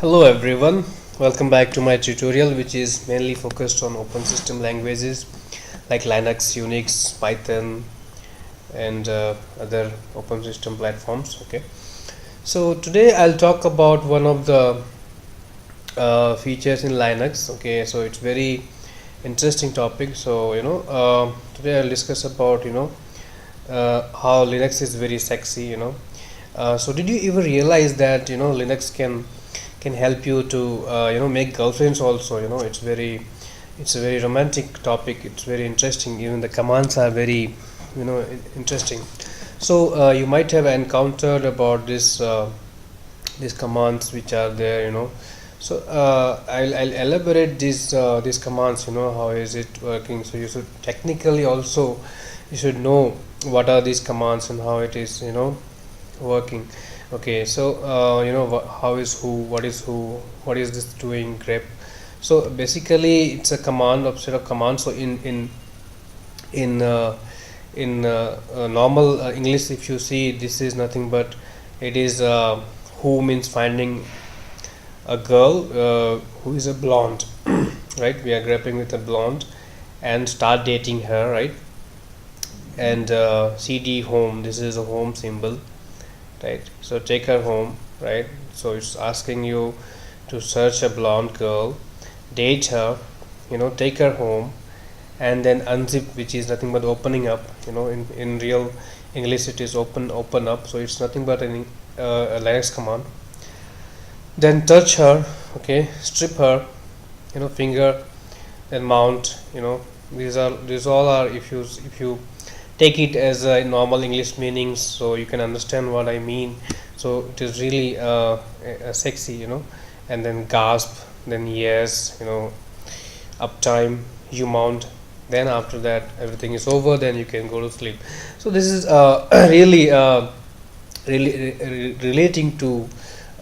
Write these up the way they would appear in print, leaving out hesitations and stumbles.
Hello everyone, welcome back to my tutorial which is mainly focused on open system languages like Linux, Unix, Python and other open system platforms. Okay, so today I'll talk about one of the features in Linux. Okay, so it's very interesting topic. So today I'll discuss about how Linux is very sexy. So did you ever realize that Linux can help you to make girlfriends also? It's a very romantic topic. It's very interesting. Even the commands are very interesting. So you might have encountered about these commands which are there. So I'll elaborate these commands. How is it working? So you should technically also you should know what are these commands and how it is working. Okay, so how is who, what is this doing, grep. So basically it's a command of set of commands. So in normal English, if you see, this is nothing but it is who means finding a girl who is a blonde right, we are grabbing with a blonde and start dating her, right? And cd home, this is a home symbol, right? So take her home, right? So it's asking you to search a blonde girl, date her, take her home, and then unzip, which is nothing but opening up. In real English it is open up, so it's nothing but a Linux command. Then touch her, okay, strip her, finger, then mount. These all are, if you take it as a normal English meanings, so you can understand what I mean. So it is really sexy, and then gasp, then yes, uptime, you mount, then after that everything is over, then you can go to sleep. So this is really relating to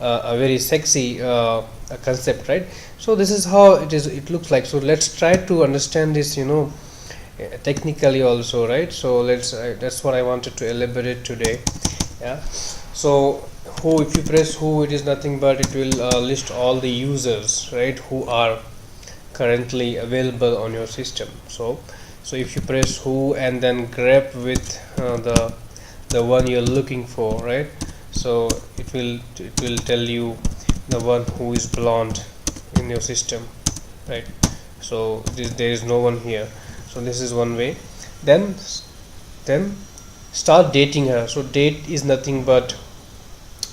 a very sexy concept, right? So this is how it looks like. So let's try to understand this technically also, right? So that's what I wanted to elaborate today. Yeah, so who, if you press who, it is nothing but it will list all the users, right, who are currently available on your system. So if you press who and then grab with the one you're looking for, right? So it will tell you the one who is blonde in your system, right? So there is no one here. So this is one way. Then start dating her. So date is nothing but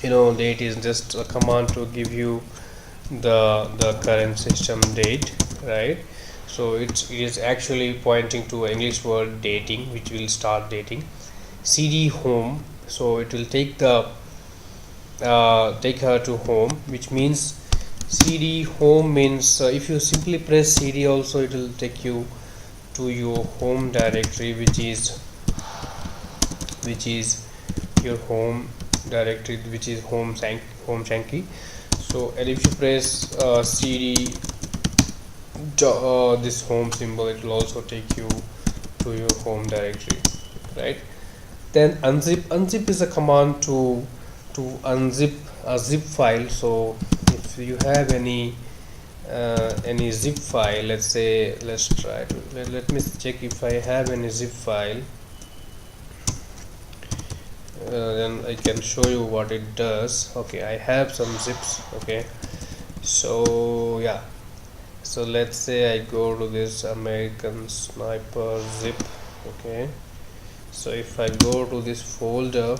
date is just a command to give you the current system date, right? So it is actually pointing to English word dating, which will start dating. cd home, so it will take her to home, which means cd home means if you simply press cd also, it will take you to your home directory, which is your home directory, which is home shanky. So and if you press cd this home symbol, it will also take you to your home directory, right? Then unzip is a command to unzip a zip file. So if you have any zip file, let's say, let's try to let me check if I have any zip file, then I can show you what it does. Okay, I have some zips. Okay, so yeah, so let's say I go to this American Sniper zip. Okay, so if I go to this folder,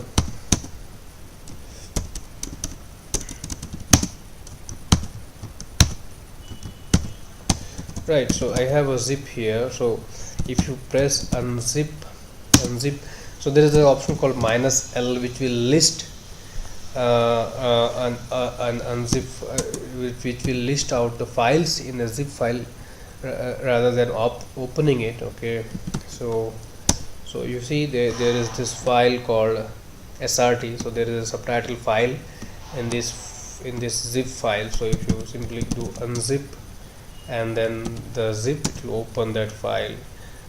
right, so I have a zip here. So if you press unzip, so there is an option called -L, which will list an unzip, which will list out the files in a zip file rather than opening it. Okay, so you see there is this file called srt. So there is a subtitle file in this zip file. So if you simply do unzip and then the zip, it will open that file,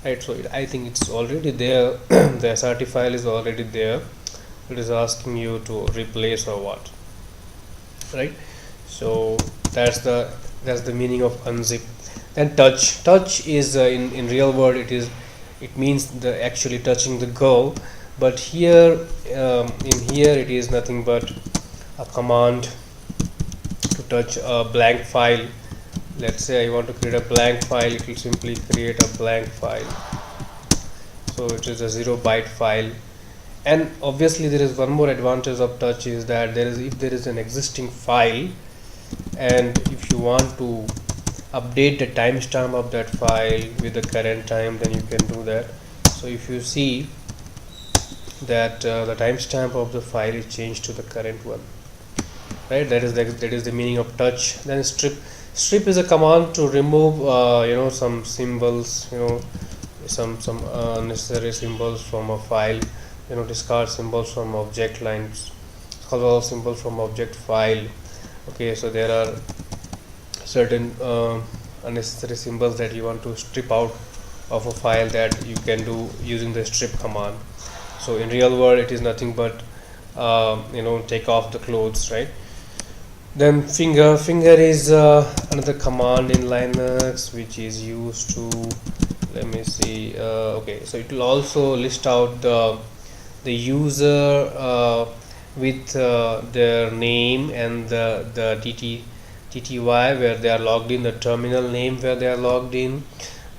right? So I think it's already there. The srt file is already there. It is asking you to replace or what, right? So that's the meaning of unzip. Then touch is in real world it means the actually touching the girl, but here in here it is nothing but a command to touch a blank file. Let's say I want to create a blank file, it will simply create a blank file. So it is a 0 byte file. And obviously there is one more advantage of touch is that if there is an existing file and if you want to update the timestamp of that file with the current time, then you can do that. So if you see that the timestamp of the file is changed to the current one, right? That is the meaning of touch. Then strip is a command to remove some symbols, some unnecessary symbols from a file, discard symbols from object lines, color symbols from object file. Okay, so there are certain unnecessary symbols that you want to strip out of a file that you can do using the strip command. So in real world it is nothing but take off the clothes, right? Then finger is another command in Linux which is used to, let me see, okay, so it will also list out the user with their name and the TTY where they are logged in, the terminal name where they are logged in,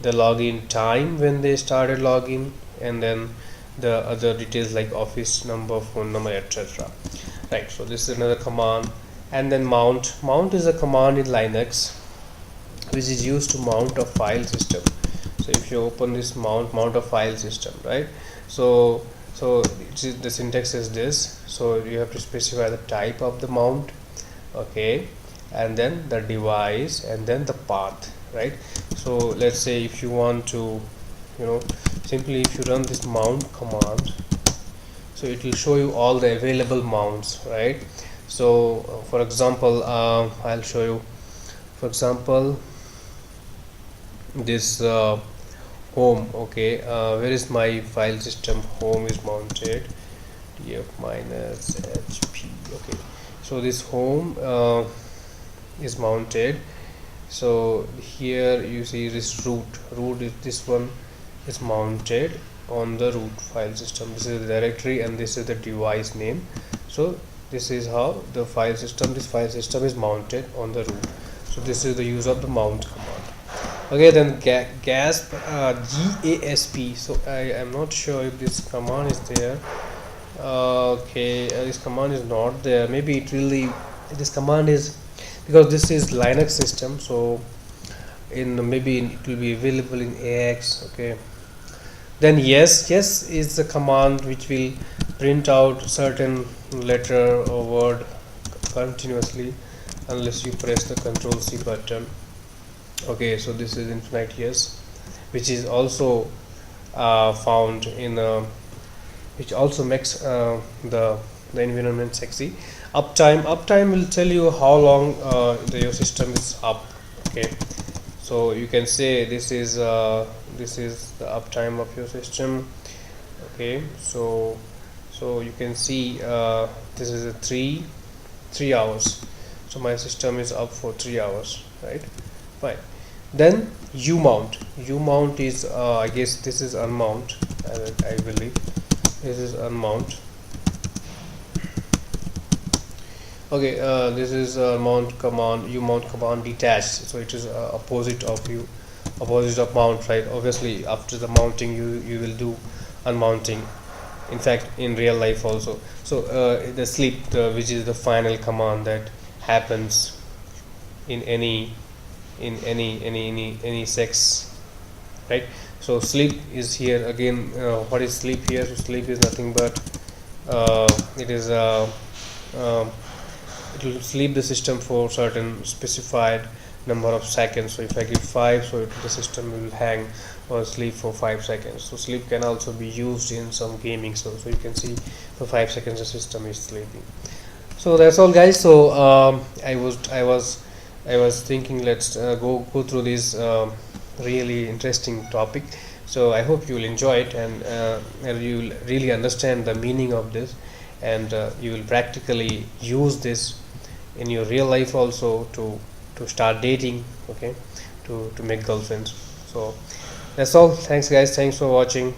the login time when they started login, and then the other details like office number, phone number, etc. Right, so this is another command. And then mount is a command in Linux which is used to mount a file system. So if you open this mount a file system, right? So the syntax is this. So you have to specify the type of the mount, okay, and then the device and then the path, right? So let's say if you want to simply if you run this mount command, so it will show you all the available mounts, right? So for example, I'll show you, for example, this home, okay, where is my file system? Home is mounted, df minus hp, okay, so this home is mounted. So here you see this root is this one is mounted on the root file system. This is the directory and this is the device name. So this is how the file system is mounted on the root. So this is the use of the mount command. Okay, then gasp, GASP. So I am not sure if this command is there. Okay, this command is not there. Maybe this command is because this is Linux system. So maybe it will be available in AX. Okay. Then yes is the command which will print out certain letter or word continuously unless you press the Ctrl+C button. Okay, so this is infinite yes, which is also found in which also makes the environment sexy. Uptime will tell you how long your system is up. Okay, so you can say this is the uptime of your system. Okay, so you can see this is a 3 hours. So my system is up for 3 hours, right? Fine. Then umount is I guess this is unmount. I believe this is unmount. Okay, this is mount command, umount command detached. So it is opposite of mount, right? Obviously after the mounting you will do unmounting, in fact in real life also. So the sleep, which is the final command that happens in any sex, right? So sleep is here again. What is sleep here? So sleep is nothing but it will sleep the system for certain specified number of seconds. So if I give 5, so the system will hang or sleep for 5 seconds. So sleep can also be used in some gaming. So you can see for 5 seconds the system is sleeping. So that's all, guys. So I was thinking let's go through this really interesting topic. So I hope you will enjoy it and you will really understand the meaning of this, and you will practically use this in your real life also to start dating, okay, to make girlfriends. So that's all. Thanks guys, thanks for watching.